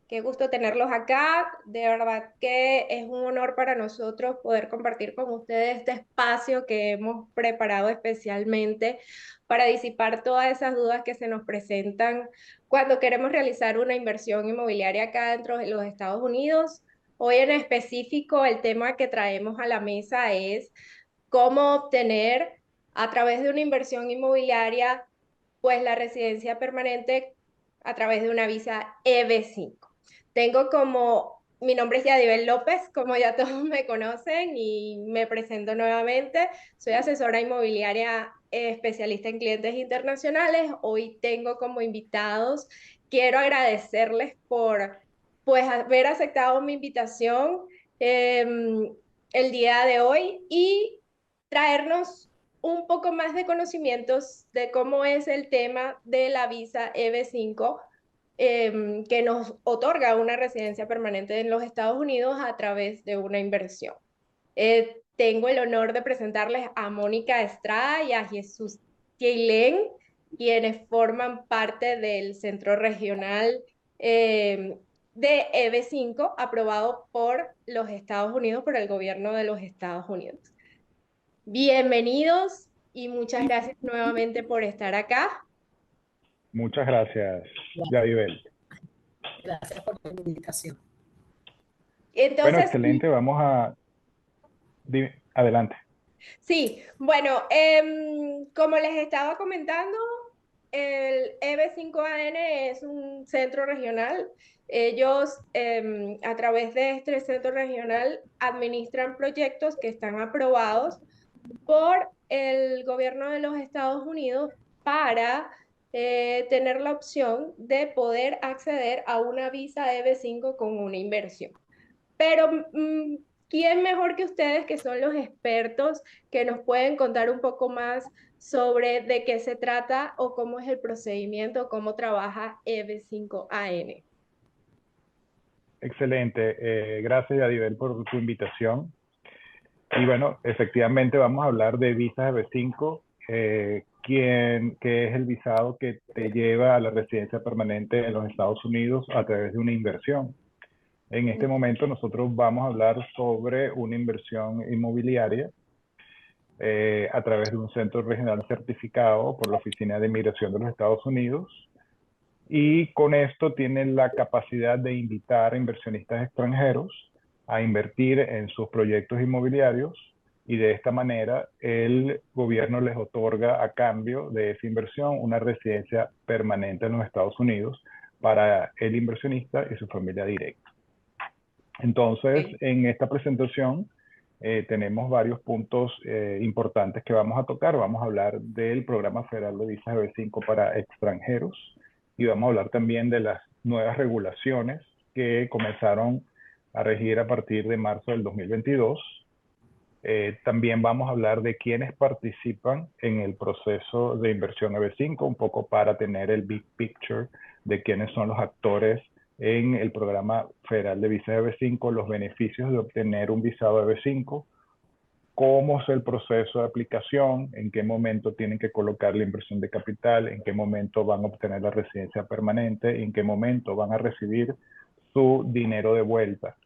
Qué gusto tenerlos acá. De verdad que es un honor para nosotros poder compartir con ustedes este espacio que hemos preparado especialmente para disipar todas esas dudas que se nos presentan cuando queremos realizar una inversión inmobiliaria acá dentro de los Estados Unidos. Hoy en específico, el tema que traemos a la mesa es cómo obtener a través de una inversión inmobiliaria, pues la residencia permanente a través de una visa EB5. Mi nombre es Yadibel López, como ya todos me conocen, y me presento nuevamente. Soy asesora inmobiliaria especialista en clientes internacionales. Hoy tengo como invitados, quiero agradecerles por pues haber aceptado mi invitación eh, el día de hoy y traernos un poco más de conocimientos de cómo es el tema de la visa EB5 que nos otorga una residencia permanente en los Estados Unidos a través de una inversión. Tengo el honor de presentarles a Mónica Estrada y a Jesús Quilén, quienes forman parte del Centro Regional de EB5 aprobado por los Estados Unidos, por el gobierno de los Estados Unidos. Bienvenidos y muchas gracias nuevamente por estar acá. Muchas gracias, Yadibel. Gracias por la invitación. Bueno, Entonces, excelente. Adelante. sí, bueno, como les estaba comentando, el EB5AN es un centro regional. Ellos, a través de este centro regional, administran proyectos que están aprobados por el gobierno de los Estados Unidos para tener la opción de poder acceder a una visa EB5 con una inversión. Pero, ¿quién mejor que ustedes, que son los expertos, que nos pueden contar un poco más sobre de qué se trata o cómo es el procedimiento, cómo trabaja EB5AN? Excelente. Gracias, Yadibel, por tu invitación. Y bueno, efectivamente vamos a hablar de visas EB5, que es el visado que te lleva a la residencia permanente en los Estados Unidos a través de una inversión. En este momento nosotros vamos a hablar sobre una inversión inmobiliaria a través de un centro regional certificado por la Oficina de Inmigración de los Estados Unidos. Y con esto tienen la capacidad de invitar a inversionistas extranjeros a invertir en sus proyectos inmobiliarios, y de esta manera el gobierno les otorga a cambio de esa inversión una residencia permanente en los Estados Unidos para el inversionista y su familia directa. Entonces, en esta presentación tenemos varios puntos importantes que vamos a tocar. Vamos a hablar del Programa Federal de Visas EB5 para extranjeros, y vamos a hablar también de las nuevas regulaciones que comenzaron a regir a partir de marzo del 2022. También vamos a hablar de quiénes participan en el proceso de inversión EB5, un poco para tener el big picture de quiénes son los actores en el programa federal de visas EB5, los beneficios de obtener un visado EB5, cómo es el proceso de aplicación, en qué momento tienen que colocar la inversión de capital, en qué momento van a obtener la residencia permanente, y en qué momento van a recibir su dinero de vuelta.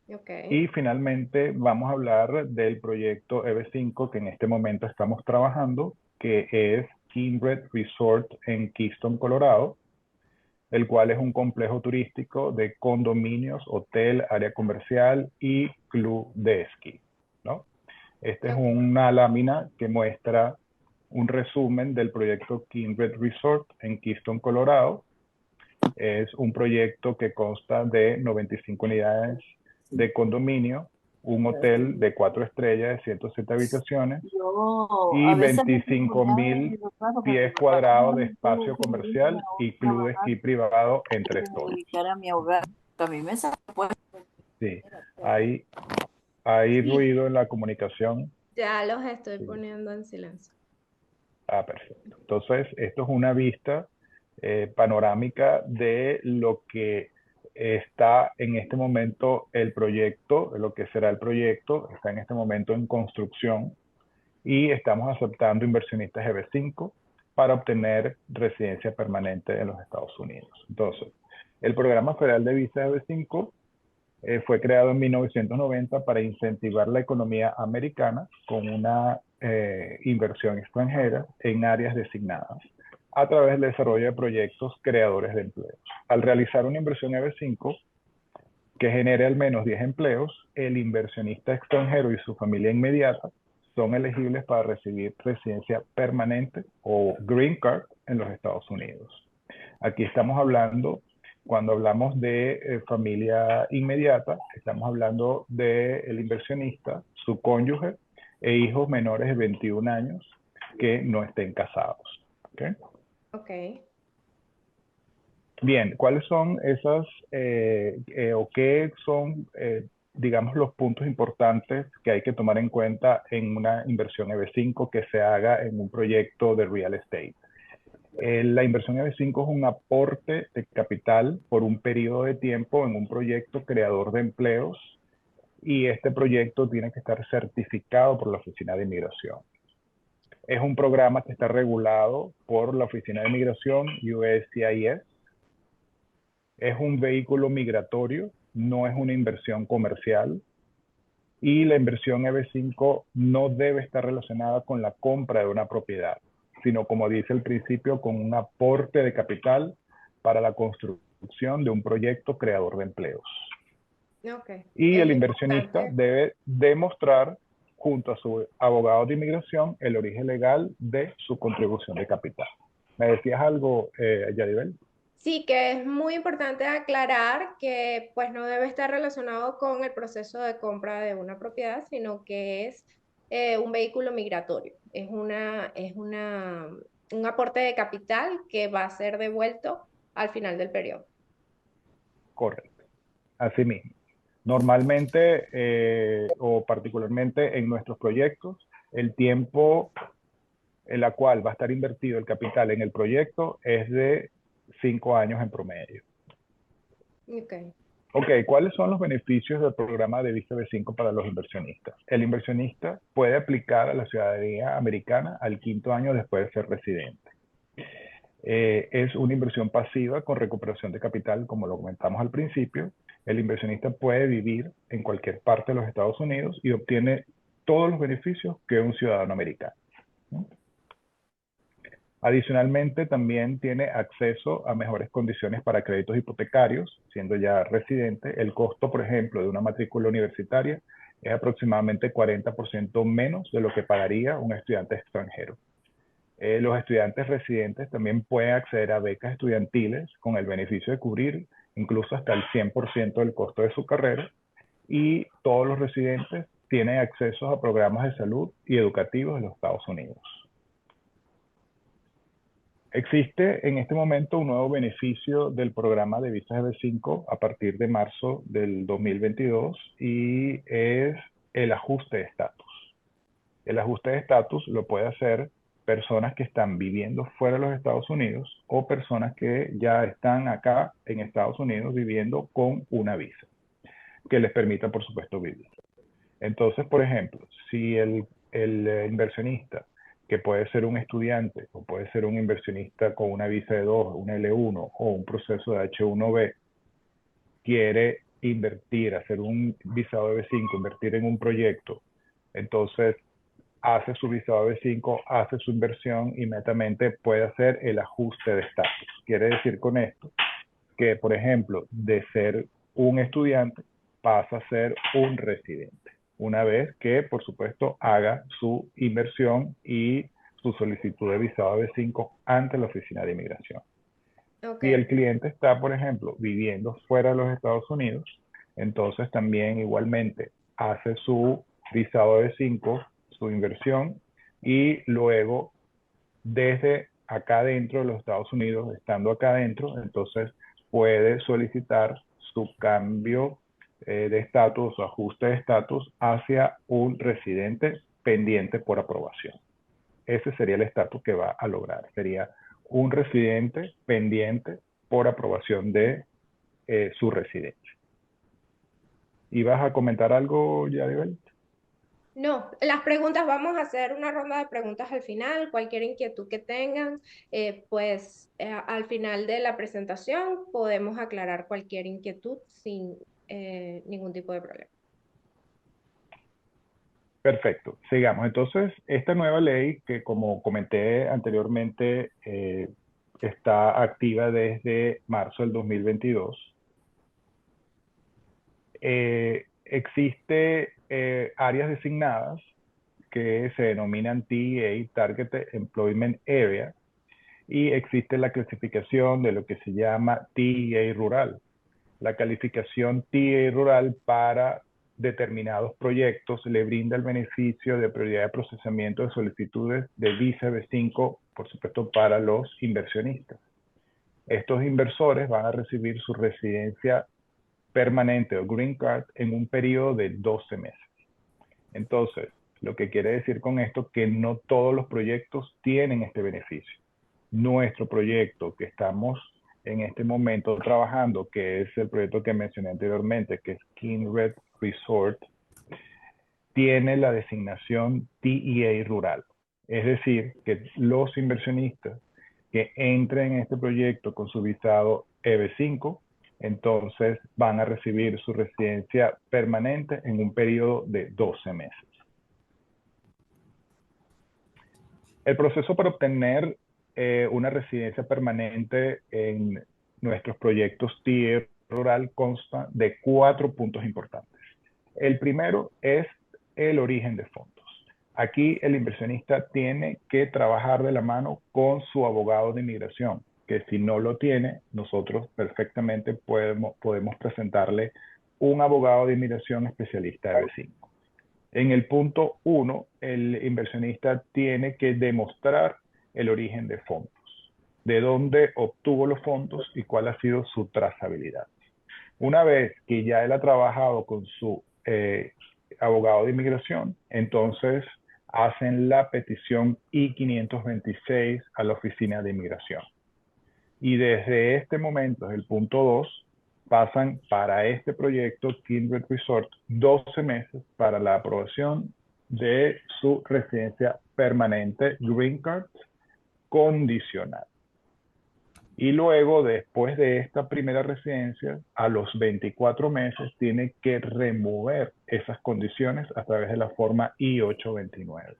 Okay. Y finalmente vamos a hablar del proyecto EB5 que en este momento estamos trabajando, que es Kindred Resort en Keystone, Colorado, el cual es un complejo turístico de condominios, hotel, área comercial y club de esquí, ¿no? Esta es una lámina que muestra un resumen del proyecto Kindred Resort en Keystone, Colorado. Es un proyecto que consta de 95 unidades de condominio, un hotel de 4 estrellas de 107 habitaciones y 25.000 pies cuadrados de espacio comercial y club de esquí privado en 3 zonas. Sí, hay Sí, ruido en la comunicación. ya los estoy Sí. poniendo en silencio. Perfecto. Entonces, esto es una vista panorámica de lo que está en este momento el proyecto, de lo que será el proyecto. Está en este momento en construcción y estamos aceptando inversionistas EB5 para obtener residencia permanente en los Estados Unidos. Entonces, El Programa Federal de Visa EB5 fue creado en 1990 para incentivar la economía americana con una inversión extranjera en áreas designadas a través del desarrollo de proyectos creadores de empleos. Al realizar una inversión EB5 que genere al menos 10 empleos, el inversionista extranjero y su familia inmediata son elegibles para recibir residencia permanente o Green Card en los Estados Unidos. Aquí estamos hablando, cuando hablamos de familia inmediata, estamos hablando del inversionista, su cónyuge e hijos menores de 21 años que no estén casados. ¿Okay? Ok. Bien, ¿cuáles son esas o qué son, digamos, los puntos importantes que hay que tomar en cuenta en una inversión EB5 que se haga en un proyecto de real estate? La inversión EB5 es un aporte de capital por un periodo de tiempo en un proyecto creador de empleos y este proyecto tiene que estar certificado por la Oficina de Inmigración. Es un programa que está regulado por la Oficina de Inmigración USCIS. Es un vehículo migratorio, no es una inversión comercial. Y la inversión EB5 no debe estar relacionada con la compra de una propiedad, sino, como dice el principio, con un aporte de capital para la construcción de un proyecto creador de empleos. Okay. Y Es el inversionista importante. debe demostrar, junto a su abogado de inmigración, el origen legal de su contribución de capital. ¿Me decías algo, Yadibel? Sí, que es muy importante aclarar que pues no debe estar relacionado con el proceso de compra de una propiedad, sino que es un vehículo migratorio. Un aporte de capital que va a ser devuelto al final del periodo. Correcto. Así mismo. Normalmente o particularmente en nuestros proyectos, el tiempo en la cual va a estar invertido el capital en el proyecto es de 5 años en promedio. Okay. Ok, ¿cuáles son los beneficios del programa de Visa B5 para los inversionistas? El inversionista puede aplicar a la ciudadanía americana al 5.º año después de ser residente. Es una inversión pasiva con recuperación de capital, como lo comentamos al principio. El inversionista puede vivir en cualquier parte de los Estados Unidos y obtiene todos los beneficios que un ciudadano americano, ¿no? Adicionalmente, también tiene acceso a mejores condiciones para créditos hipotecarios, siendo ya residente. El costo, por ejemplo, de una matrícula universitaria es aproximadamente 40% menos de lo que pagaría un estudiante extranjero. Los estudiantes residentes también pueden acceder a becas estudiantiles con el beneficio de cubrir incluso hasta el 100% del costo de su carrera, y todos los residentes tienen acceso a programas de salud y educativos en los Estados Unidos. Existe en este momento un nuevo beneficio del programa de visas EB5 a partir de marzo del 2022 y es el ajuste de estatus. El ajuste de estatus lo puede hacer personas que están viviendo fuera de los Estados Unidos o personas que ya están acá en Estados Unidos viviendo con una visa que les permita, por supuesto, vivir. Entonces, por ejemplo, si el inversionista, que puede ser un estudiante o puede ser un inversionista con una visa de 2, un L1 o un proceso de H1B, quiere invertir, hacer un visado de B5, invertir en un proyecto, entonces hace su visado B5, hace su inversión, inmediatamente puede hacer el ajuste de estatus. Quiere decir con esto que, por ejemplo, de ser un estudiante pasa a ser un residente, una vez que, por supuesto, haga su inversión y su solicitud de visado B5 ante la Oficina de Inmigración. Si el Okay. cliente está, por ejemplo, viviendo fuera de los Estados Unidos, entonces también igualmente hace su visado B5, su inversión, y luego desde acá dentro de los Estados Unidos, estando acá adentro, entonces puede solicitar su cambio de estatus o ajuste de estatus hacia un residente pendiente por aprobación. Ese sería el estatus que va a lograr. Sería un residente pendiente por aprobación de su residencia. ¿Ibas a comentar algo, Yadibel? No, las preguntas, vamos a hacer una ronda de preguntas al final, cualquier inquietud que tengan, al final de la presentación podemos aclarar cualquier inquietud sin ningún tipo de problema. Perfecto, sigamos. Entonces, esta nueva ley que, como comenté anteriormente, está activa desde marzo del 2022. Existe áreas designadas que se denominan TEA, Target Employment Area, y existe la clasificación de lo que se llama TEA rural. La calificación TEA rural para determinados proyectos le brinda el beneficio de prioridad de procesamiento de solicitudes de visa B5, por supuesto, para los inversionistas. Estos inversores van a recibir su residencia permanente o green card en un periodo de 12 meses. Entonces, lo que quiere decir con esto que no todos los proyectos tienen este beneficio. Nuestro proyecto que estamos en este momento trabajando, que es el proyecto que mencioné anteriormente, que es Kindred Resort, tiene la designación TEA rural. Es decir, que los inversionistas que entren en este proyecto con su visado EB5, entonces van a recibir su residencia permanente en un periodo de 12 meses. El proceso para obtener una residencia permanente en nuestros proyectos TIE rural consta de 4 puntos importantes. El primero es el origen de fondos. Aquí el inversionista tiene que trabajar de la mano con su abogado de inmigración, que si no lo tiene, nosotros perfectamente podemos presentarle un abogado de inmigración especialista de B5. En el punto 1, el inversionista tiene que demostrar el origen de fondos, de dónde obtuvo los fondos y cuál ha sido su trazabilidad. Una vez que ya él ha trabajado con su abogado de inmigración, entonces hacen la petición I-526 a la oficina de inmigración. Y desde este momento, el punto 2, pasan para este proyecto Kindred Resort 12 meses para la aprobación de su residencia permanente Green Card condicional. Y luego, después de esta primera residencia, a los 24 meses tiene que remover esas condiciones a través de la forma I-829.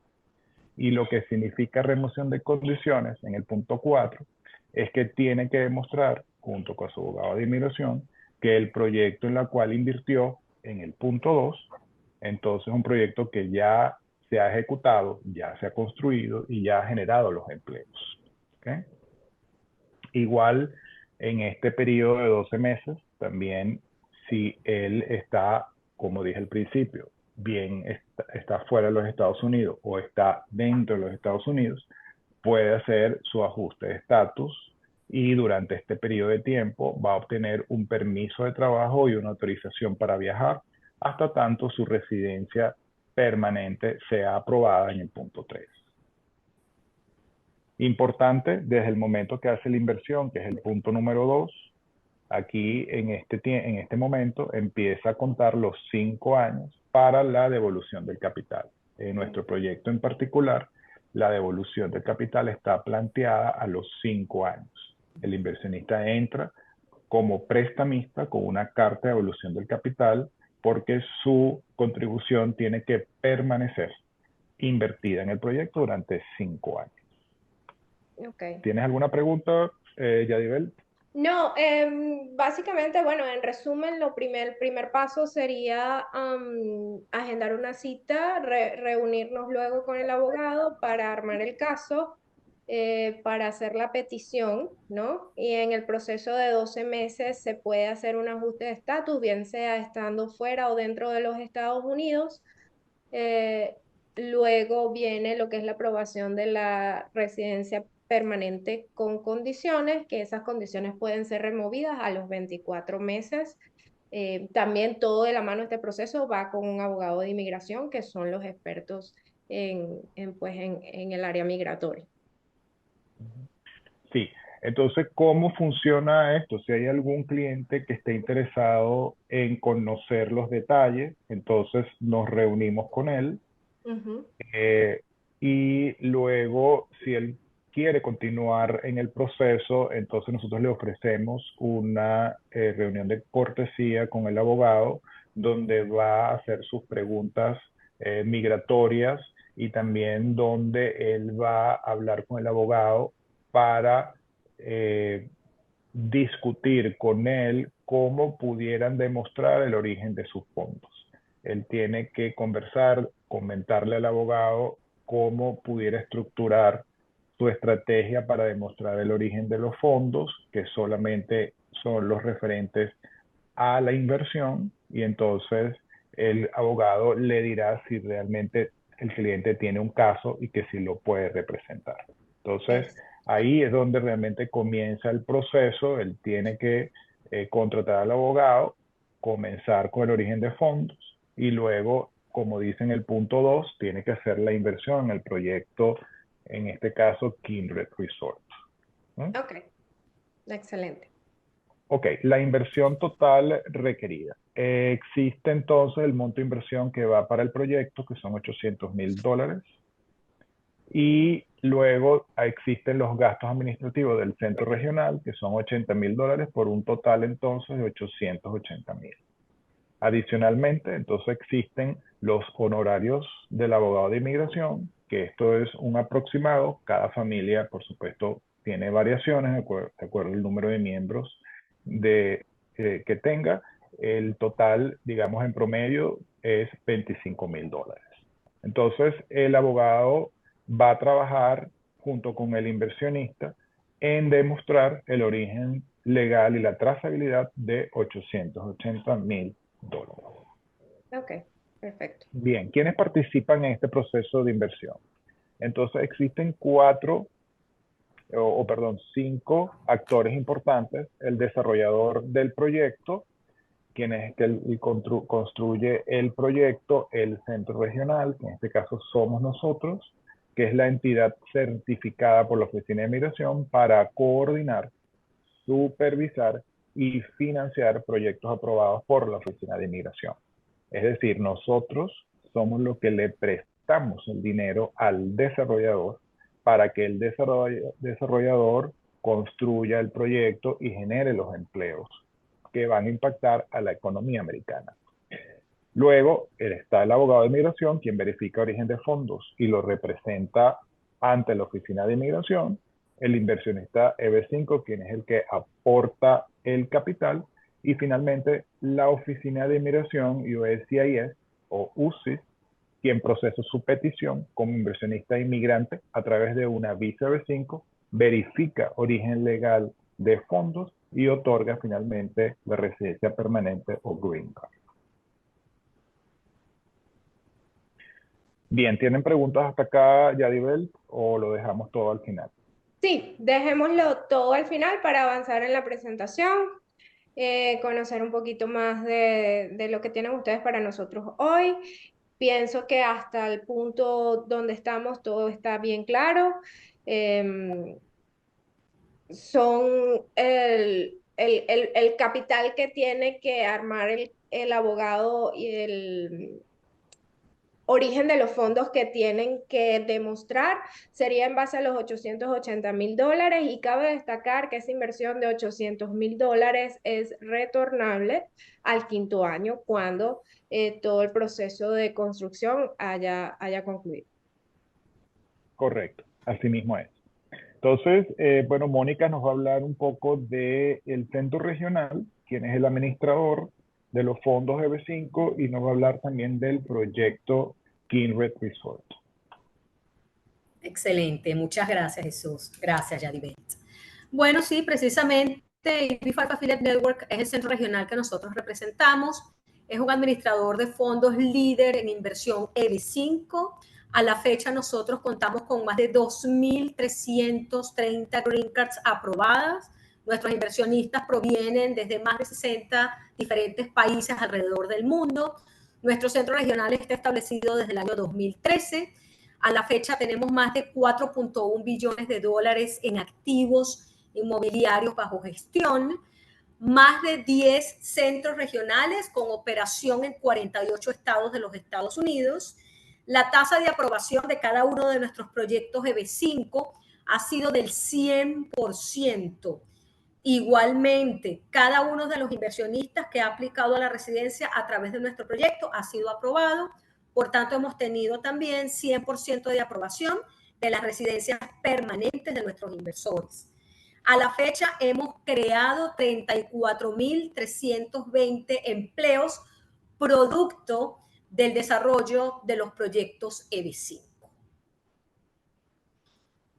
Y lo que significa remoción de condiciones en el punto 4 es que tiene que demostrar, junto con su abogado de inmigración, que el proyecto en el cual invirtió en el punto 2, entonces es un proyecto que ya se ha ejecutado, ya se ha construido y ya ha generado los empleos. ¿Okay? Igual, en este periodo de 12 meses, también si él está, como dije al principio, bien está fuera de los Estados Unidos o está dentro de los Estados Unidos, puede hacer su ajuste de estatus y durante este periodo de tiempo va a obtener un permiso de trabajo y una autorización para viajar hasta tanto su residencia permanente sea aprobada en el punto 3. Importante, desde el momento que hace la inversión, que es el punto número 2, aquí en este momento empieza a contar los 5 años para la devolución del capital. En nuestro proyecto en particular, la devolución del capital está planteada a los 5 años. El inversionista entra como prestamista con una carta de devolución del capital porque su contribución tiene que permanecer invertida en el proyecto durante 5 años. Okay. ¿Tienes alguna pregunta, Yadibel? No, básicamente, bueno, en resumen, el primer paso sería agendar una cita, reunirnos luego con el abogado para armar el caso, para hacer la petición, ¿no? Y en el proceso de 12 meses se puede hacer un ajuste de estatus, bien sea estando fuera o dentro de los Estados Unidos. Eh, Luego viene lo que es la aprobación de la residencia permanente con condiciones, que esas condiciones pueden ser removidas a los 24 meses. También todo de la mano de este proceso va con un abogado de inmigración, que son los expertos en el área migratoria. Sí, entonces, ¿cómo funciona esto? Si hay algún cliente que esté interesado en conocer los detalles, entonces nos reunimos con él Ujú. Y luego, si él quiere continuar en el proceso, entonces nosotros le ofrecemos una reunión de cortesía con el abogado donde va a hacer sus preguntas migratorias y también donde él va a hablar con el abogado para discutir con él cómo pudieran demostrar el origen de sus fondos. Él tiene que conversar, comentarle al abogado cómo pudiera estructurar su estrategia para demostrar el origen de los fondos, que solamente son los referentes a la inversión, y entonces el abogado le dirá si realmente el cliente tiene un caso y que sí lo puede representar. Entonces, Es, ahí es donde realmente comienza el proceso. Él tiene que contratar al abogado, comenzar con el origen de fondos y luego, como dice en el punto 2, tiene que hacer la inversión en el proyecto, en este caso, Kindred Resorts. ¿Mm? ok, excelente. Ok, la inversión total requerida. Existe entonces el monto de inversión que va para el proyecto, que son $800,000. Y luego existen los gastos administrativos del centro regional, que son $80,000, por un total entonces de $880,000. Adicionalmente, entonces existen los honorarios del abogado de inmigración, que esto es un aproximado. Cada familia, por supuesto, tiene variaciones de acuerdo al número de miembros que tenga. El total, digamos, en promedio es $25,000. Entonces, el abogado va a trabajar junto con el inversionista en demostrar el origen legal y la trazabilidad de $880,000. Ok, perfecto. Bien, ¿quiénes participan en este proceso de inversión? Entonces existen cuatro, perdón, cinco actores importantes: el desarrollador del proyecto, quien es el que construye el proyecto; el centro regional, que en este caso somos nosotros, que es la entidad certificada por la Oficina de Migración para coordinar, supervisar y financiar proyectos aprobados por la Oficina de Inmigración. Es decir, nosotros somos los que le prestamos el dinero al desarrollador para que el desarrollador construya el proyecto y genere los empleos que van a impactar a la economía americana. Luego está el abogado de inmigración, quien verifica origen de fondos y lo representa ante la Oficina de Inmigración; el inversionista EB5, quien es el que aporta el capital; y finalmente la Oficina de Inmigración USCIS o UCIS, quien procesa su petición como inversionista inmigrante a través de una visa EB5, verifica origen legal de fondos y otorga finalmente la residencia permanente o Green Card. Bien, ¿tienen preguntas hasta acá, Yadibel, o lo dejamos todo al final? Sí, dejémoslo todo al final para avanzar en la presentación, conocer un poquito más de lo que tienen ustedes para nosotros hoy. Pienso que hasta el punto donde estamos todo está bien claro. Em, Son el capital que tiene que armar el abogado y el origen de los fondos que tienen que demostrar sería en base a los $880,000, y cabe destacar que esa inversión de $800,000 es retornable al quinto año cuando todo el proceso de construcción haya concluido. Correcto, así mismo es. Entonces, bueno, Mónica nos va a hablar un poco del centro regional, quien es el administrador de los fondos EB5, y nos va a hablar también del proyecto Kindred Resort. Excelente, muchas gracias, Jesús. Gracias, Yadibet. Bueno, sí, precisamente EB5 Affiliate Network es el centro regional que nosotros representamos. Es un administrador de fondos líder en inversión EB5. A la fecha nosotros contamos con más de 2.330 green cards aprobadas. Nuestros inversionistas provienen desde más de 60 diferentes países alrededor del mundo. Nuestro centro regional está establecido desde el año 2013. A la fecha tenemos más de 4.1 billones de dólares en activos inmobiliarios bajo gestión, más de 10 centros regionales con operación en 48 estados de los Estados Unidos, La tasa de aprobación de cada uno de nuestros proyectos EB5 ha sido del 100%. Igualmente, cada uno de los inversionistas que ha aplicado a la residencia a través de nuestro proyecto ha sido aprobado. Por tanto, hemos tenido también 100% de aprobación de las residencias permanentes de nuestros inversores. A la fecha hemos creado 34.320 empleos producto del desarrollo de los proyectos EB5.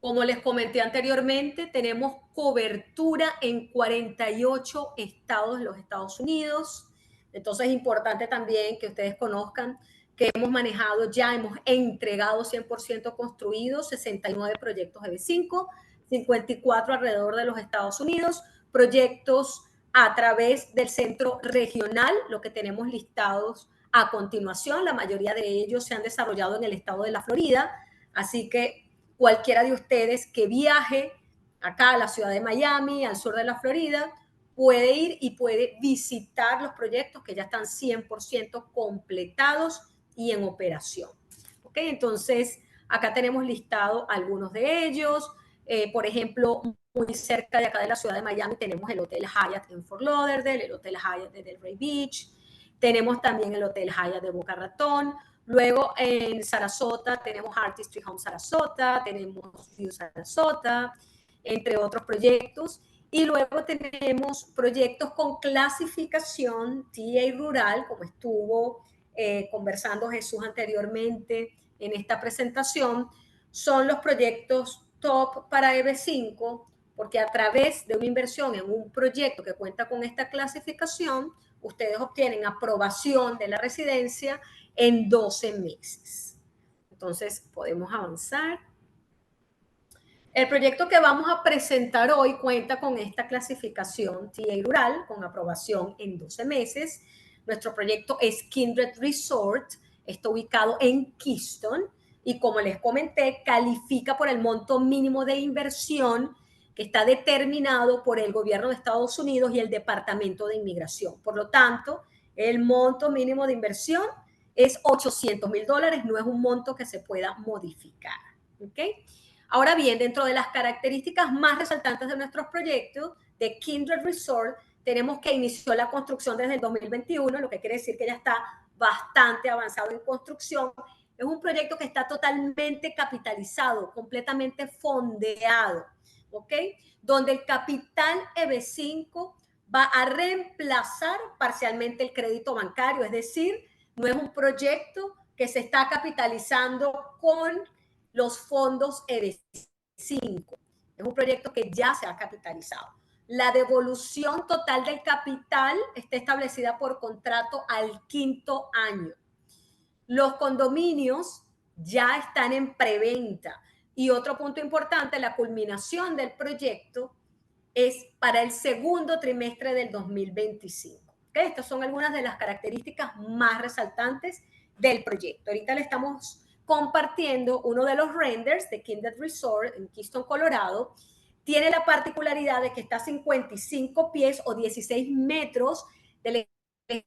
Como les comenté anteriormente, tenemos cobertura en 48 estados de los Estados Unidos. Entonces es importante también que ustedes conozcan que hemos manejado ya, hemos entregado 100% construidos 69 proyectos EB5, 54 alrededor de los Estados Unidos, proyectos a través del centro regional, lo que tenemos listados a continuación. La mayoría de ellos se han desarrollado en el estado de la Florida, así que cualquiera de ustedes que viaje acá a la ciudad de Miami, al sur de la Florida, puede ir y puede visitar los proyectos que ya están 100% completados y en operación. ¿Ok? Entonces, acá tenemos listado algunos de ellos. Por ejemplo, muy cerca de acá de la ciudad de Miami tenemos el Hotel Hyatt en Fort Lauderdale, el Hotel Hyatt de Delray Beach, tenemos también el Hotel Hyatt de Boca Ratón. Luego en Sarasota tenemos Artistry Home Sarasota, tenemos View Sarasota, entre otros proyectos. Y luego tenemos proyectos con clasificación TA rural, como estuvo conversando Jesús anteriormente en esta presentación. Son los proyectos top para EB5, porque a través de una inversión en un proyecto que cuenta con esta clasificación, ustedes obtienen aprobación de la residencia en 12 meses. Entonces, podemos avanzar. El proyecto que vamos a presentar hoy cuenta con esta clasificación TA rural, con aprobación en 12 meses. Nuestro proyecto es Kindred Resort, está ubicado en Keystone y, como les comenté, califica por el monto mínimo de inversión que está determinado por el gobierno de Estados Unidos y el Departamento de Inmigración. Por lo tanto, el monto mínimo de inversión es $800,000, no es un monto que se pueda modificar. ¿Ok? Ahora bien, dentro de las características más resaltantes de nuestros proyectos de Kindred Resort, tenemos que inició la construcción desde el 2021, lo que quiere decir que ya está bastante avanzado en construcción. Es un proyecto que está totalmente capitalizado, completamente fondeado, ¿ok? Donde el capital EB5 va a reemplazar parcialmente el crédito bancario, es decir, no es un proyecto que se está capitalizando con los fondos EB5. Es un proyecto que ya se ha capitalizado. La devolución total del capital está establecida por contrato al 5º año. Los condominios ya están en preventa. Y otro punto importante, la culminación del proyecto es para el segundo trimestre del 2025. ¿Okay? Estas son algunas de las características más resaltantes del proyecto. Ahorita le estamos compartiendo uno de los renders de Kindred Resort en Keystone, Colorado. Tiene la particularidad de que está a 55 pies o 16 metros de la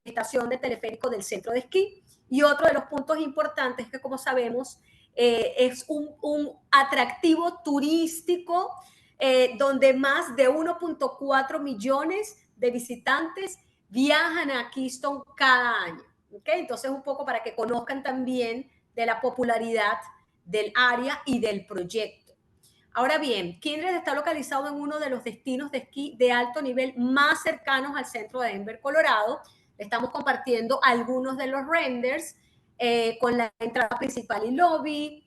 estación de teleférico del centro de esquí. Y otro de los puntos importantes es que, como sabemos, es un atractivo turístico donde más de 1.4 millones de visitantes viajan a Keystone cada año. ¿Okay? Entonces, un poco para que conozcan también de la popularidad del área y del proyecto. Ahora bien, Kindred está localizado en uno de los destinos de esquí de alto nivel más cercanos al centro de Denver, Colorado. Estamos compartiendo algunos de los renders con la entrada principal y lobby,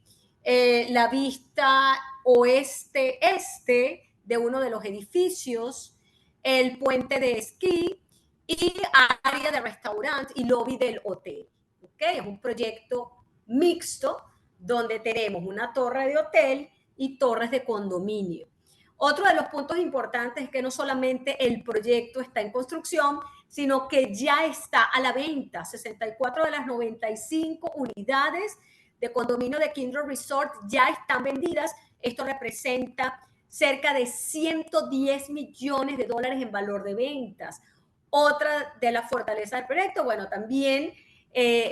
la vista oeste-este de uno de los edificios, el puente de esquí y área de restaurante y lobby del hotel. ¿Okay? Es un proyecto mixto donde tenemos una torre de hotel y torres de condominio. Otro de los puntos importantes es que no solamente el proyecto está en construcción, sino que ya está a la venta. 64 de las 95 unidades de condominio de Kindred Resort ya están vendidas. Esto representa cerca de $110 millones en valor de ventas. Otra de las fortalezas del proyecto, bueno, también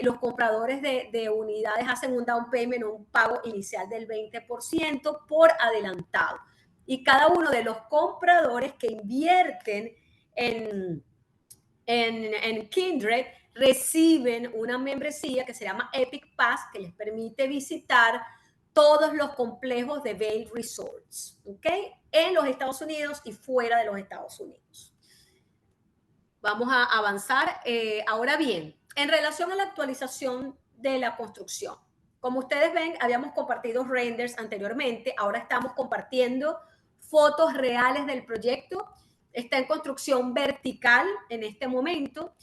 los compradores de unidades hacen un down payment o un pago inicial del 20% por adelantado. Y cada uno de los compradores que invierten en Kindred reciben una membresía que se llama Epic Pass, que les permite visitar todos los complejos de Vail Resorts, ¿ok? En los Estados Unidos y fuera de los Estados Unidos. Vamos a avanzar. Ahora bien, en relación a la actualización de la construcción, como ustedes ven, habíamos compartido renders anteriormente, ahora estamos compartiendo fotos reales del proyecto. Está en construcción vertical en este momento.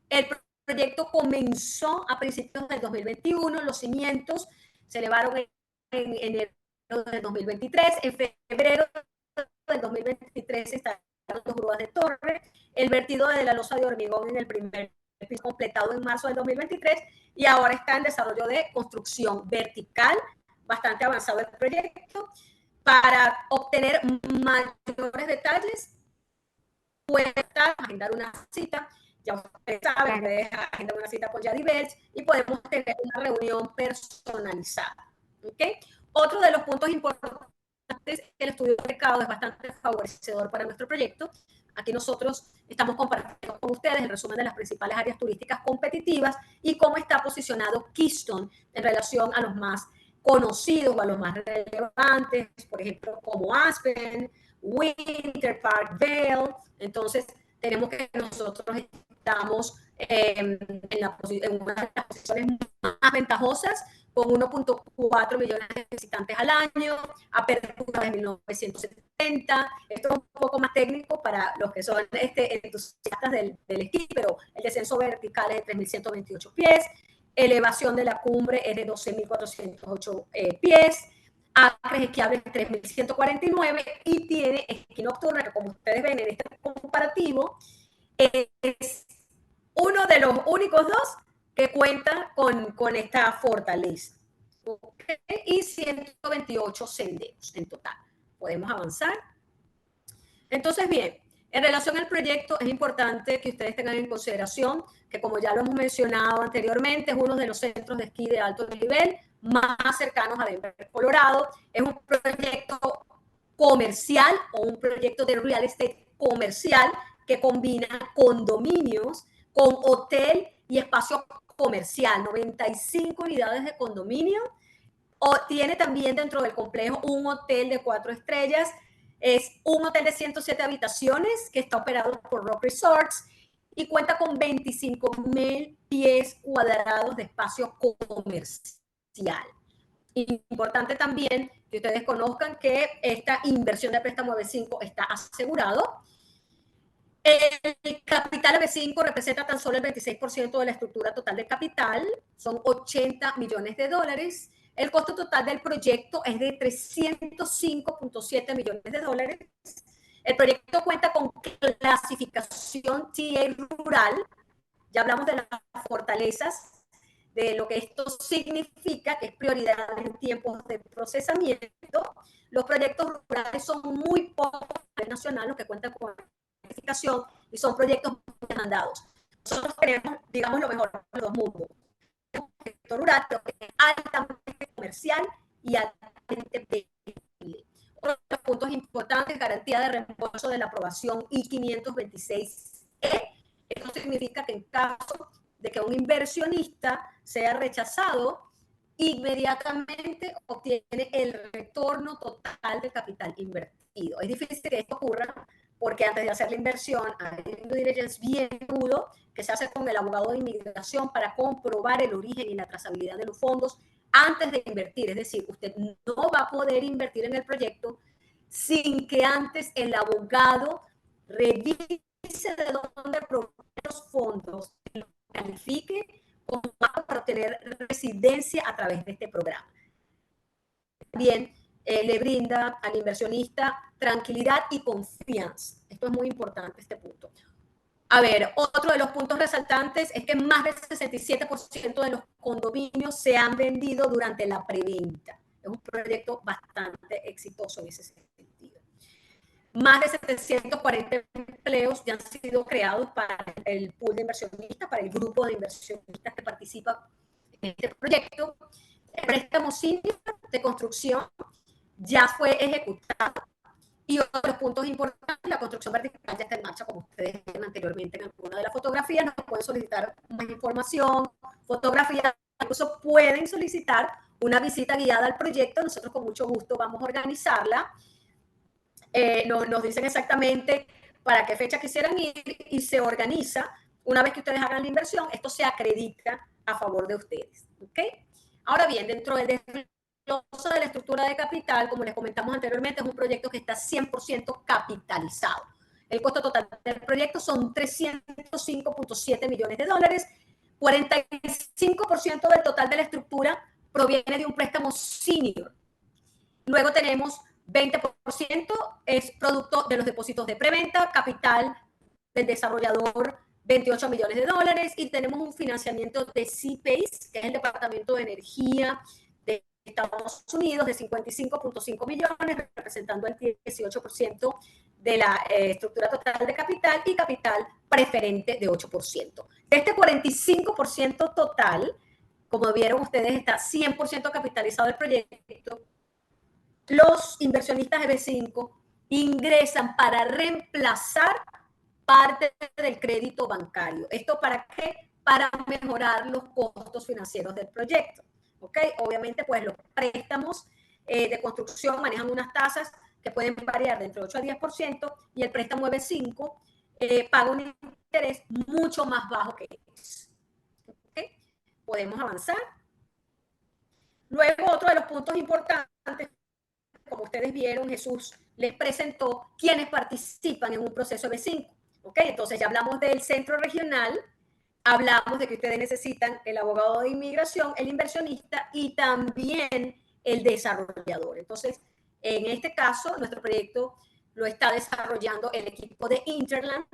El proyecto comenzó a principios del 2021, los cimientos se elevaron en enero del 2023, en febrero del 2023 se instalaron 2 grúas de torre, el vertido de la losa de hormigón en el primer piso completado en marzo del 2023 y ahora está en desarrollo de construcción vertical, bastante avanzado el proyecto. Para obtener mayores detalles, puede agendar una cita. Ya ustedes saben, ustedes agendan una cita con Yadivert y podemos tener una reunión personalizada. ¿Okay? Otro de los puntos importantes es que el estudio de mercado es bastante favorecedor para nuestro proyecto. Aquí nosotros estamos compartiendo con ustedes el resumen de las principales áreas turísticas competitivas y cómo está posicionado Keystone en relación a los más conocidos o a los más relevantes, por ejemplo, como Aspen, Winter Park, Vail. Entonces, tenemos que nosotros estamos en una de las posiciones más ventajosas, con 1.4 millones de visitantes al año, apertura de 1970. Esto es un poco más técnico para los que son entusiastas del esquí, pero el descenso vertical es de 3.128 pies, elevación de la cumbre es de 12.408 pies, acres esquiables 3.149 y tiene esquí nocturna, que como ustedes ven en este comparativo, es uno de los únicos dos que cuenta con esta fortaleza. ¿Okay? Y 128 senderos en total. Podemos avanzar. Entonces, bien, en relación al proyecto, es importante que ustedes tengan en consideración que, como ya lo hemos mencionado anteriormente, es uno de los centros de esquí de alto nivel más cercanos a Denver, Colorado. Es un proyecto comercial o un proyecto de real estate comercial que combina condominios con hotel y espacio comercial, 95 unidades de condominio. O tiene también dentro del complejo un hotel de 4 estrellas. Es un hotel de 107 habitaciones que está operado por Rock Resorts y cuenta con 25,000 pies cuadrados de espacio comercial. Importante también que ustedes conozcan que esta inversión de préstamo B5 está asegurado. El capital B5 representa tan solo el 26% de la estructura total del capital, son 80 millones de dólares. El costo total del proyecto es de 305.7 millones de dólares. El proyecto cuenta con clasificación TA rural. Ya hablamos de las fortalezas, de lo que esto significa, que es prioridad en tiempos de procesamiento. Los proyectos rurales son muy pocos a nivel nacional, los que cuentan con clasificación y son proyectos demandados. Nosotros tenemos, digamos, lo mejor de los dos mundos. Un proyecto rural, pero que es altamente comercial y altamente vendible. Otro de los puntos importantes, garantía de reembolso de la aprobación I-526E. Esto significa que en caso de que un inversionista sea rechazado, inmediatamente obtiene el retorno total del capital invertido. Es difícil que esto ocurra porque antes de hacer la inversión hay un due diligence bien rudo que se hace con el abogado de inmigración para comprobar el origen y la trazabilidad de los fondos antes de invertir. Es decir, usted no va a poder invertir en el proyecto sin que antes el abogado revise de dónde provienen los fondos y lo califique como para obtener residencia a través de este programa. También le brinda al inversionista tranquilidad y confianza. Esto es muy importante, este punto. A ver, otro de los puntos resaltantes es que más del 67% de los condominios se han vendido durante la preventa. Es un proyecto bastante exitoso en ese sentido. Más de 740 empleos ya han sido creados para el pool de inversionistas, para el grupo de inversionistas que participan participa en este proyecto. El préstamo senior de construcción ya fue ejecutado. Y otros puntos importantes, la construcción vertical ya está en marcha, como ustedes ven anteriormente en alguna de las fotografías. Nos pueden solicitar más información, fotografías, incluso pueden solicitar una visita guiada al proyecto. Nosotros con mucho gusto vamos a organizarla. Nos dicen exactamente para qué fecha quisieran ir y se organiza. Una vez que ustedes hagan la inversión, esto se acredita a favor de ustedes. ¿Okay? Ahora bien, dentro del desglose de la estructura de capital, como les comentamos anteriormente, es un proyecto que está 100% capitalizado. El costo total del proyecto son 305.7 millones de dólares. 45% del total de la estructura proviene de un préstamo senior. Luego tenemos 20% es producto de los depósitos de preventa, capital del desarrollador 28 millones de dólares, y tenemos un financiamiento de CPACE, que es el Departamento de Energía de Estados Unidos, de 55.5 millones, representando el 18% de la estructura total de capital, y capital preferente de 8%. De este 45% total, como vieron ustedes, está 100% capitalizado el proyecto. Los inversionistas de B5 ingresan para reemplazar parte del crédito bancario. ¿Esto para qué? Para mejorar los costos financieros del proyecto. ¿Ok? Obviamente, pues los préstamos de construcción manejan unas tasas que pueden variar de entre 8 a 10%, y el préstamo de B5 paga un interés mucho más bajo que ese. ¿Ok? Podemos avanzar. Luego, otro de los puntos importantes, como ustedes vieron, Jesús les presentó quienes participan en un proceso de B5. ¿Ok? Entonces ya hablamos del centro regional, hablamos de que ustedes necesitan el abogado de inmigración, el inversionista y también el desarrollador. Entonces, en este caso, nuestro proyecto lo está desarrollando el equipo de Interland.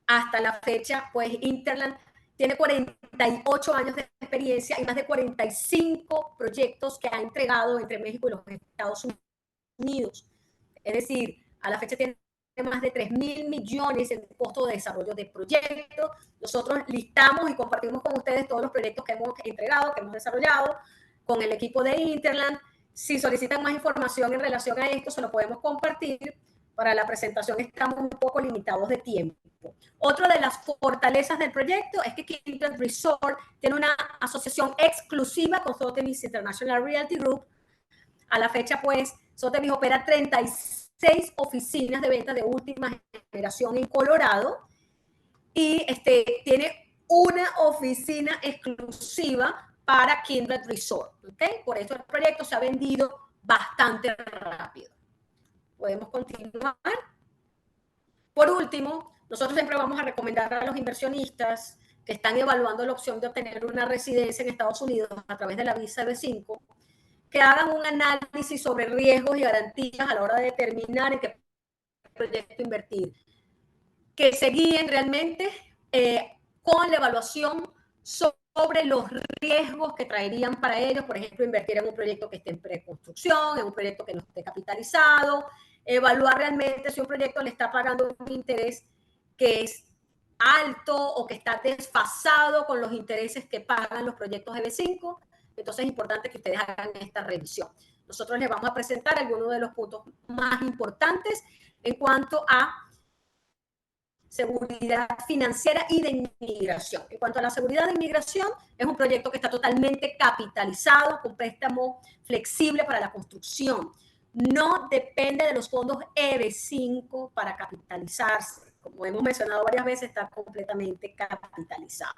Hasta la fecha, pues Interland tiene 48 años de experiencia y más de 45 proyectos que ha entregado entre México y los Estados Unidos. Es decir, a la fecha tiene más de 3.000 millones en costo de desarrollo de proyectos. Nosotros listamos y compartimos con ustedes todos los proyectos que hemos entregado, que hemos desarrollado con el equipo de Interland. Si solicitan más información en relación a esto, se lo podemos compartir. Para la presentación estamos un poco limitados de tiempo. Otra de las fortalezas del proyecto es que Kindred Resort tiene una asociación exclusiva con Sotheby's International Realty Group. A la fecha, pues, Sotheby's opera 36 oficinas de venta de última generación en Colorado, y tiene una oficina exclusiva para Kindred Resort. ¿Okay? Por eso el proyecto se ha vendido bastante rápido. Podemos continuar. Por último, nosotros siempre vamos a recomendar a los inversionistas que están evaluando la opción de obtener una residencia en Estados Unidos a través de la visa B5, que hagan un análisis sobre riesgos y garantías a la hora de determinar en qué proyecto invertir. Que se guíen realmente con la evaluación sobre los riesgos que traerían para ellos. Por ejemplo, invertir en un proyecto que esté en preconstrucción, en un proyecto que no esté capitalizado, evaluar realmente si un proyecto le está pagando un interés que es alto o que está desfasado con los intereses que pagan los proyectos de B5. Entonces es importante que ustedes hagan esta revisión. Nosotros les vamos a presentar algunos de los puntos más importantes en cuanto a seguridad financiera y de inmigración. En cuanto a la seguridad de inmigración, es un proyecto que está totalmente capitalizado, con préstamo flexible para la construcción. No depende de los fondos EB5 para capitalizarse. Como hemos mencionado varias veces, está completamente capitalizado.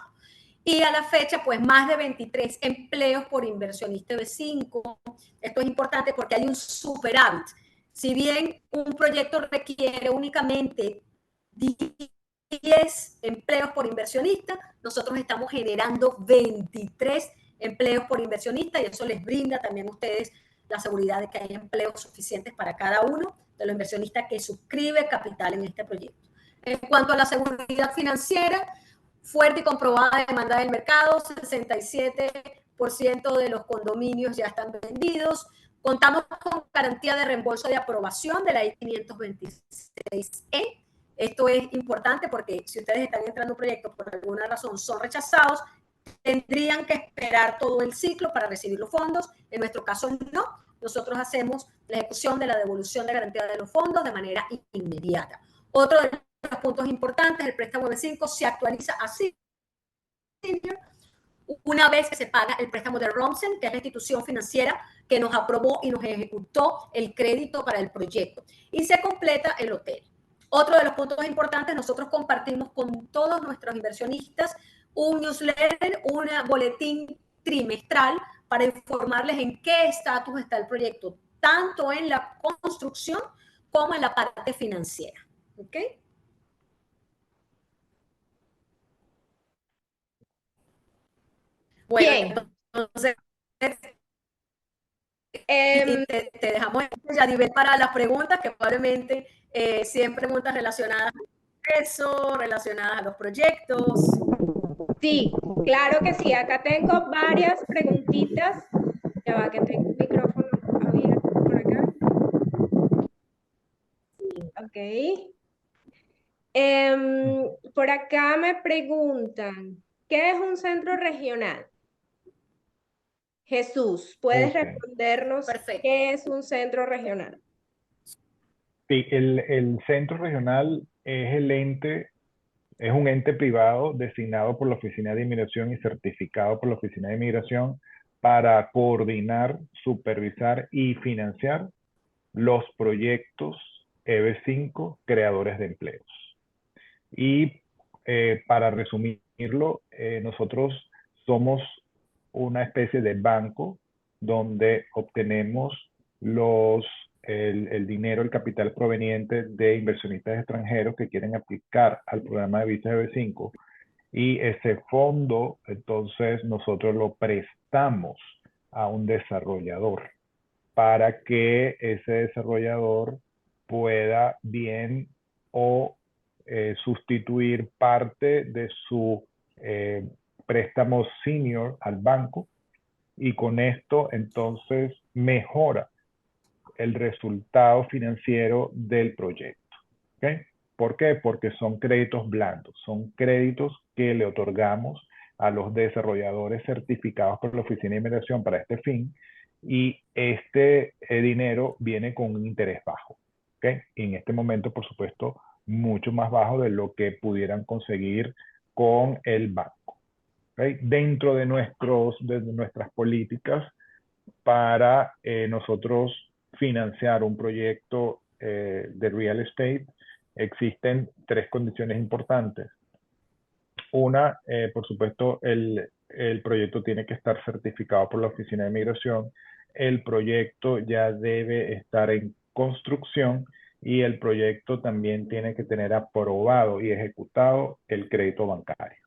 Y a la fecha, pues más de 23 empleos por inversionista EB5. Esto es importante porque hay un superávit. Si bien un proyecto requiere únicamente 10 empleos por inversionista, nosotros estamos generando 23 empleos por inversionista, y eso les brinda también a ustedes la seguridad de que hay empleos suficientes para cada uno de los inversionistas que suscribe capital en este proyecto. En cuanto a la seguridad financiera, fuerte y comprobada demanda del mercado, 67% de los condominios ya están vendidos. Contamos con garantía de reembolso de aprobación de la I-526E. Esto es importante porque si ustedes están entrando a un proyecto por alguna razón son rechazados, tendrían que esperar todo el ciclo para recibir los fondos. En nuestro caso, no. Nosotros hacemos la ejecución de la devolución de garantía de los fondos de manera inmediata. Otro de los puntos importantes, el préstamo EB5 se actualiza así una vez que se paga el préstamo de Romsen, que es la institución financiera que nos aprobó y nos ejecutó el crédito para el proyecto, y se completa el hotel. Otro de los puntos importantes, nosotros compartimos con todos nuestros inversionistas un newsletter, un boletín trimestral para informarles en qué estatus está el proyecto, tanto en la construcción como en la parte financiera. ¿Ok? Bueno, Bien. entonces Em, te dejamos, Yadibel, para las preguntas, que probablemente siempre preguntas relacionadas a eso, relacionadas a los proyectos. sí, claro que sí. Acá tengo varias preguntitas. Ya va, que tengo un micrófono abierto por acá. Ok. Por acá me preguntan, ¿qué es un centro regional? Jesús, ¿puedes Ok. respondernos Perfecto. qué es un centro regional? Sí, el centro regional es el ente, es un ente privado designado por la Oficina de Inmigración y certificado por la Oficina de Inmigración para coordinar, supervisar y financiar los proyectos EB5 creadores de empleos. Y para resumirlo, nosotros somos una especie de banco donde obtenemos el dinero, el capital proveniente de inversionistas extranjeros que quieren aplicar al programa de visas EB5. Y ese fondo, entonces, nosotros lo prestamos a un desarrollador para que ese desarrollador pueda bien o sustituir parte de su préstamo senior al banco, y con esto entonces mejora el resultado financiero del proyecto. ¿Okay? ¿Por qué? Porque son créditos blandos, son créditos que le otorgamos a los desarrolladores certificados por la Oficina de Inmigración para este fin, y este dinero viene con un interés bajo. ¿Okay? Y en este momento, por supuesto, mucho más bajo de lo que pudieran conseguir con el banco. ¿Okay? Dentro de nuestras políticas para nosotros financiar un proyecto de real estate, existen tres condiciones importantes. Una, por supuesto, el proyecto tiene que estar certificado por la Oficina de Migración, el proyecto ya debe estar en construcción y el proyecto también tiene que tener aprobado y ejecutado el crédito bancario.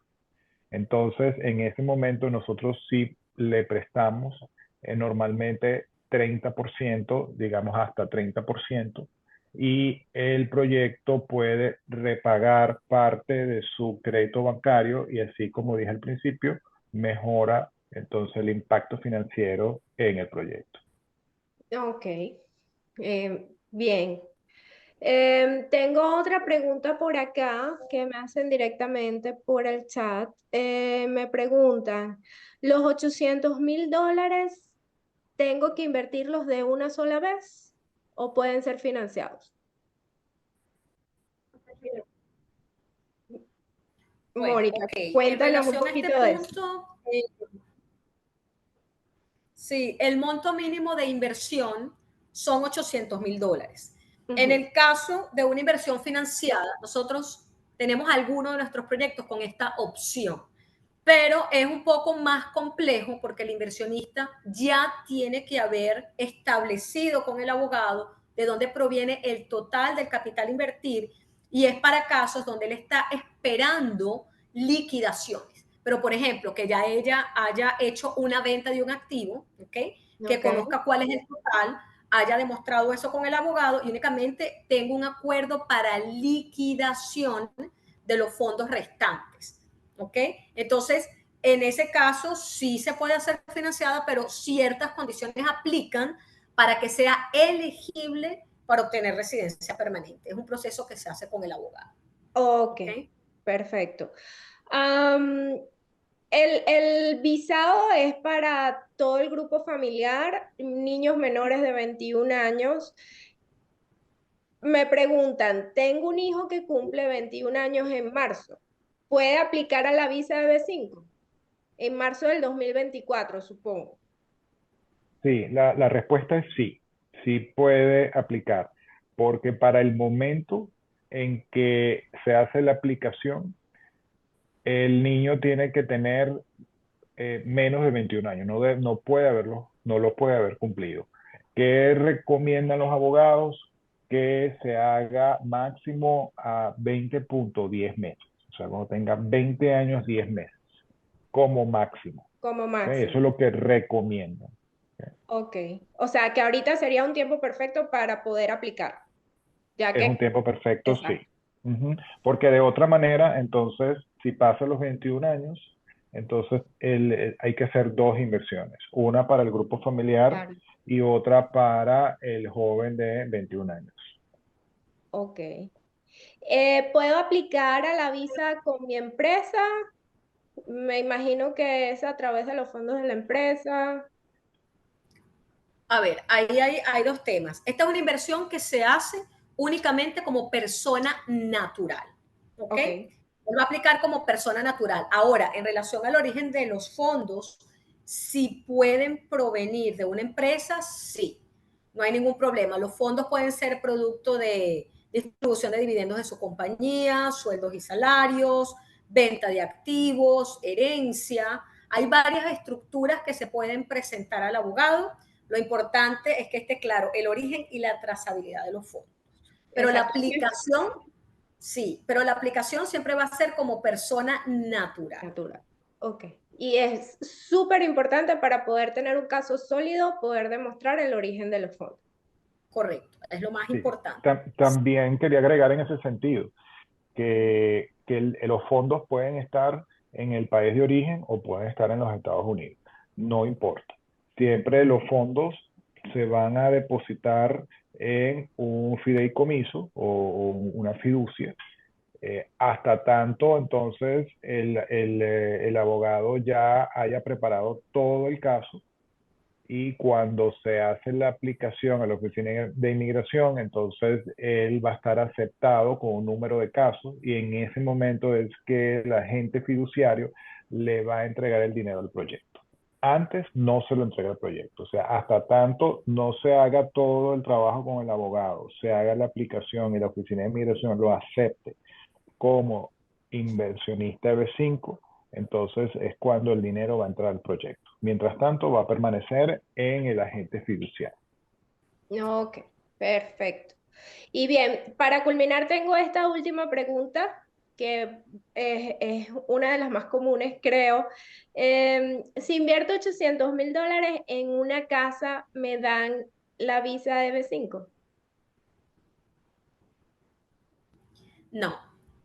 Entonces, en ese momento nosotros sí le prestamos normalmente 30%, digamos hasta 30%, y el proyecto puede repagar parte de su crédito bancario y así, como dije al principio, mejora entonces el impacto financiero en el proyecto. Ok, bien. Tengo otra pregunta por acá que me hacen directamente por el chat. Me preguntan, ¿los $800,000 tengo que invertirlos de una sola vez o pueden ser financiados? Bueno, Mónica, ok. En cuéntanos un relación a este poquito de eso. punto, sí, el monto mínimo de inversión son $800,000. En Ujú. el caso de una inversión financiada, nosotros tenemos algunos de nuestros proyectos con esta opción, pero es un poco más complejo porque el inversionista ya tiene que haber establecido con el abogado de dónde proviene el total del capital a invertir, y es para casos donde él está esperando liquidaciones. Pero, por ejemplo, que ya ella haya hecho una venta de un activo, ¿okay? Que Ok, conozca cuál es el total, haya demostrado eso con el abogado y únicamente tengo un acuerdo para liquidación de los fondos restantes. ¿Ok? Entonces, en ese caso sí se puede hacer financiada, pero ciertas condiciones aplican para que sea elegible para obtener residencia permanente. Es un proceso que se hace con el abogado. ok, ¿Ok? perfecto. Am, el visado es para todo el grupo familiar, niños menores de 21 años. Me preguntan, tengo un hijo que cumple 21 años en marzo. ¿Puede aplicar a la visa de B5? En marzo del 2024, supongo. Sí, la respuesta es sí, sí puede aplicar, porque para el momento en que se hace la aplicación, el niño tiene que tener menos de 21 años, no puede haberlo, no lo puede haber cumplido. ¿Qué recomiendan los abogados? Que se haga máximo a 20.10 meses, o sea, cuando tenga 20 años, 10 meses, como máximo. Como ¿Ok? Eso máximo. es lo que recomiendan. ¿Ok? Ok. O sea, que ahorita sería un tiempo perfecto para poder aplicar, ya Es un que... tiempo perfecto, sí. Exacto. Ujú. Porque de otra manera, entonces, si pasa los 21 años, entonces hay que hacer dos inversiones, una para el grupo familiar Claro. y otra para el joven de 21 años. Ok. ¿Puedo aplicar a la visa con mi empresa? Me imagino que es a través de los fondos de la empresa. A ver, ahí hay dos temas. Esta es una inversión que se hace únicamente como persona natural, ¿ok? Ok. Va a aplicar como persona natural. Ahora, en relación al origen de los fondos, si pueden provenir de una empresa, sí, no hay ningún problema. Los fondos pueden ser producto de distribución de dividendos de su compañía, sueldos y salarios, venta de activos, herencia. Hay varias estructuras que se pueden presentar al abogado. Lo importante es que esté claro el origen y la trazabilidad de los fondos. Pero la Exacto. aplicación, sí, pero la aplicación siempre va a ser como persona natural. Natural. Ok. Y es súper importante para poder tener un caso sólido, poder demostrar el origen de los fondos. Correcto, es lo más Sí. importante. También quería agregar en ese sentido que los fondos pueden estar en el país de origen o pueden estar en los Estados Unidos. No importa. Siempre los fondos se van a depositar en un fideicomiso o una fiducia. Hasta tanto, entonces, el abogado ya haya preparado todo el caso y cuando se hace la aplicación a la oficina de inmigración, entonces él va a estar aceptado con un número de casos y en ese momento es que el agente fiduciario le va a entregar el dinero al proyecto. Antes no se lo entrega al proyecto, o sea, hasta tanto no se haga todo el trabajo con el abogado, se haga la aplicación y la oficina de inmigración lo acepte como inversionista B5, entonces es cuando el dinero va a entrar al proyecto. Mientras tanto, va a permanecer en el agente fiduciario. Ok, perfecto. Y bien, para culminar tengo esta última pregunta que es una de las más comunes, creo. Si invierto $800,000 en una casa, ¿me dan la visa de B5? No,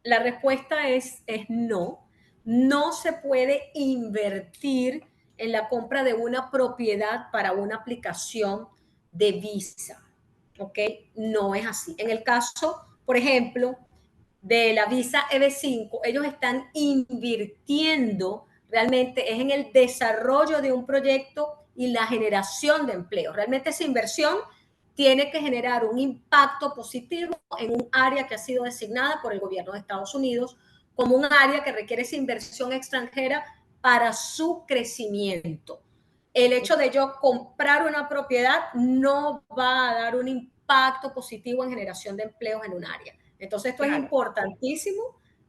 la respuesta es no. No se puede invertir en la compra de una propiedad para una aplicación de visa. ¿Ok? No es así. En el caso, por ejemplo, de la visa EB5, ellos están invirtiendo realmente es en el desarrollo de un proyecto y la generación de empleo. Realmente esa inversión tiene que generar un impacto positivo en un área que ha sido designada por el gobierno de Estados Unidos como un área que requiere esa inversión extranjera para su crecimiento. El hecho de yo comprar una propiedad no va a dar un impacto positivo en generación de empleos en un área. Entonces esto es Claro. importantísimo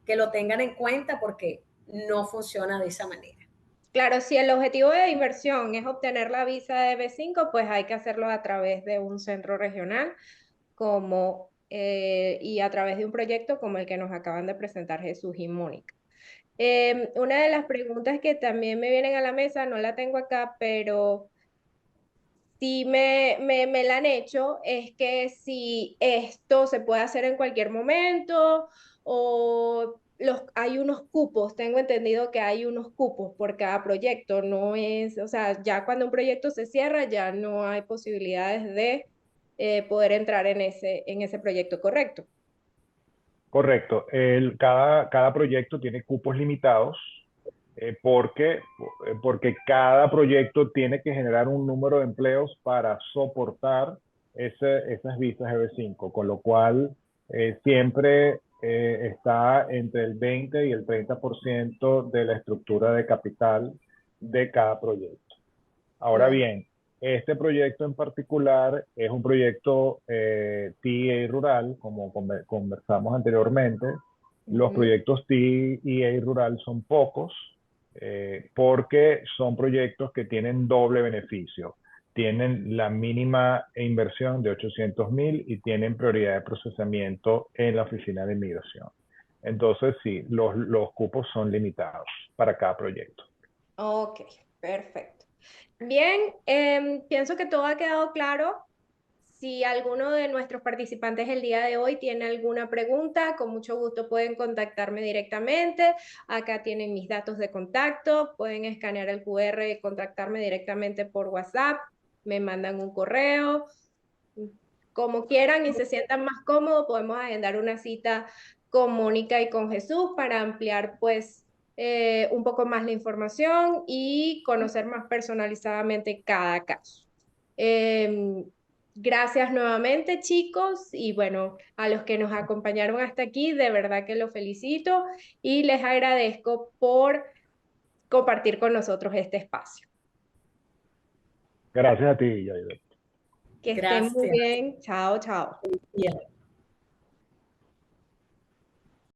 que lo tengan en cuenta porque no funciona de esa manera. Claro, si el objetivo de inversión es obtener la visa de B5, pues hay que hacerlo a través de un centro regional y a través de un proyecto como el que nos acaban de presentar Jesús y Mónica. Una de las preguntas que también me vienen a la mesa, no la tengo acá, pero sí me la han hecho, es que si esto se puede hacer en cualquier momento o hay unos cupos, tengo entendido que hay unos cupos por cada proyecto, no es, o sea, ya cuando un proyecto se cierra ya no hay posibilidades de poder entrar en ese proyecto, ¿correcto? Correcto. Cada proyecto tiene cupos limitados porque cada proyecto tiene que generar un número de empleos para soportar esas visas EB5, con lo cual siempre está entre el 20 y el 30% de la estructura de capital de cada proyecto. Ahora bien, este proyecto en particular es un proyecto TEA rural, como conversamos anteriormente. Los proyectos TEA rural son pocos porque son proyectos que tienen doble beneficio. Tienen la mínima inversión de 800,000 y tienen prioridad de procesamiento en la oficina de inmigración. Entonces, sí, los cupos son limitados para cada proyecto. Ok, perfecto. Bien, pienso que todo ha quedado claro. Si alguno de nuestros participantes el día de hoy tiene alguna pregunta, con mucho gusto pueden contactarme directamente. Acá tienen mis datos de contacto, pueden escanear el QR y contactarme directamente por WhatsApp, me mandan un correo, como quieran y se sientan más cómodos, podemos agendar una cita con Mónica y con Jesús para ampliar pues un poco más la información y conocer más personalizadamente cada caso. Gracias nuevamente, chicos, y bueno, a los que nos acompañaron hasta aquí, de verdad que los felicito y les agradezco por compartir con nosotros este espacio. Gracias a ti, Yair. Que estén muy Gracias. bien. Chao, chao. Bien.